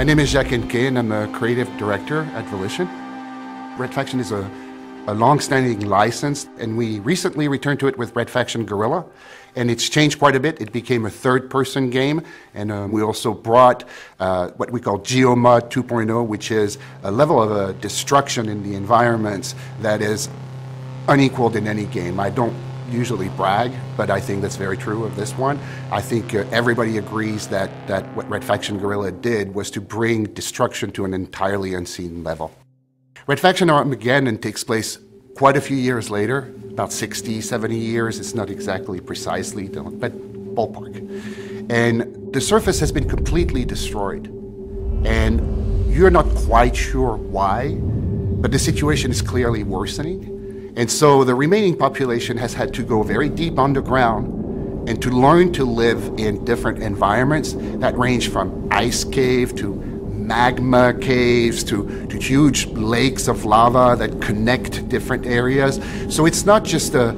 My name is Jacques and I'm a creative director at Volition. Red Faction is a long-standing license, and we recently returned to it with Red Faction Guerrilla, and it's changed quite a bit. It became a third-person game, and we also brought what we call Geomod 2.0, which is a level of destruction in the environments that is unequaled in any game. I don't usually brag, but I think that's very true of this one. I think everybody agrees that what Red Faction Guerrilla did was to bring destruction to an entirely unseen level. Red Faction Armageddon takes place quite a few years later, about 60, 70 years. It's not exactly precisely, but ballpark. And the surface has been completely destroyed. And you're not quite sure why, but the situation is clearly worsening. And so the remaining population has had to go very deep underground and to learn to live in different environments that range from ice cave to magma caves to huge lakes of lava that connect different areas. So it's not just a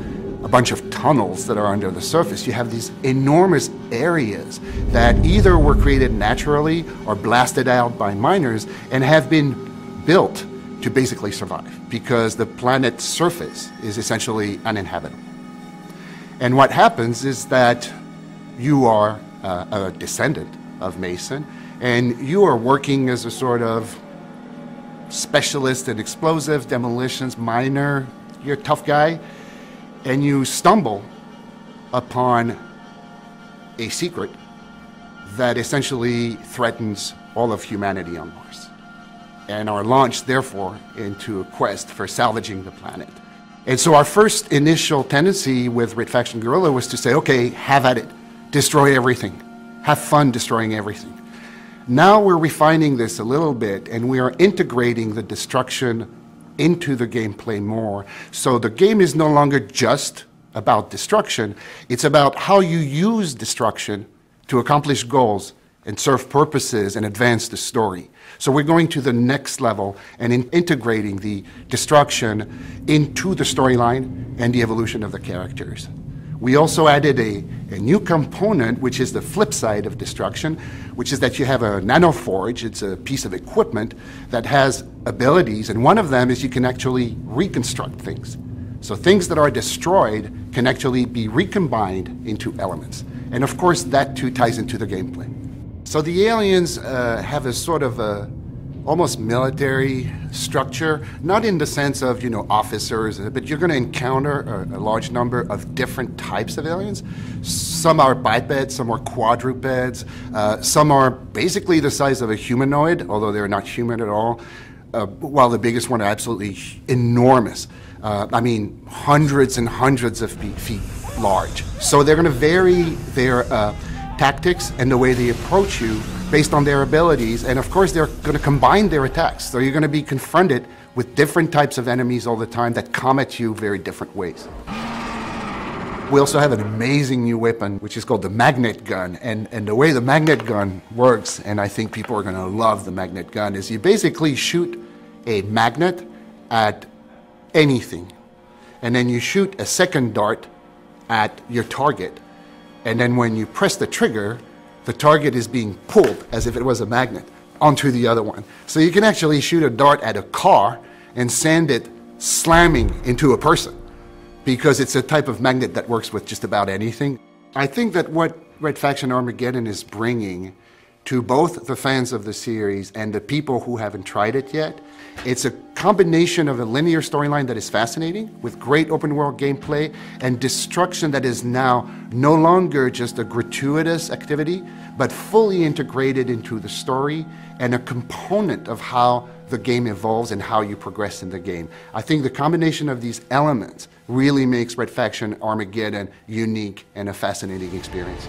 bunch of tunnels that are under the surface. You have these enormous areas that either were created naturally or blasted out by miners and have been built to basically survive, because the planet's surface is essentially uninhabitable. And what happens is that you are a descendant of Mason, and you are working as a sort of specialist in explosive demolitions, miner, you're a tough guy, and you stumble upon a secret that essentially threatens all of humanity on Mars, and are launched, therefore, into a quest for salvaging the planet. And so our first initial tendency with Red Faction Guerrilla was to say, okay, have at it, destroy everything, have fun destroying everything. Now we're refining this a little bit, and we are integrating the destruction into the gameplay more. So the game is no longer just about destruction, it's about how you use destruction to accomplish goals and serve purposes and advance the story. So we're going to the next level and integrating the destruction into the storyline and the evolution of the characters. We also added a new component, which is the flip side of destruction, which is that you have a nanoforge. It's a piece of equipment that has abilities, and one of them is you can actually reconstruct things. So things that are destroyed can actually be recombined into elements. And of course, that too ties into the gameplay. So the aliens have a sort of almost military structure, not in the sense of, officers, but you're going to encounter a large number of different types of aliens. Some are bipeds, some are quadrupeds, some are basically the size of a humanoid, although they're not human at all, while the biggest one are absolutely enormous. I mean, hundreds and hundreds of feet large. So they're going to vary their tactics and the way they approach you based on their abilities, and of course they're going to combine their attacks. So you're going to be confronted with different types of enemies all the time that come at you very different ways. We also have an amazing new weapon, which is called the magnet gun, and the way the magnet gun works, and I think people are going to love the magnet gun, is you basically shoot a magnet at anything, and then you shoot a second dart at your target. And then when you press the trigger, the target is being pulled, as if it was a magnet, onto the other one. So you can actually shoot a dart at a car and send it slamming into a person, because it's a type of magnet that works with just about anything. I think that what Red Faction Armageddon is bringing to both the fans of the series and the people who haven't tried it yet, it's a combination of a linear storyline that is fascinating, with great open world gameplay, and destruction that is now no longer just a gratuitous activity, but fully integrated into the story and a component of how the game evolves and how you progress in the game. I think the combination of these elements really makes Red Faction Armageddon unique and a fascinating experience.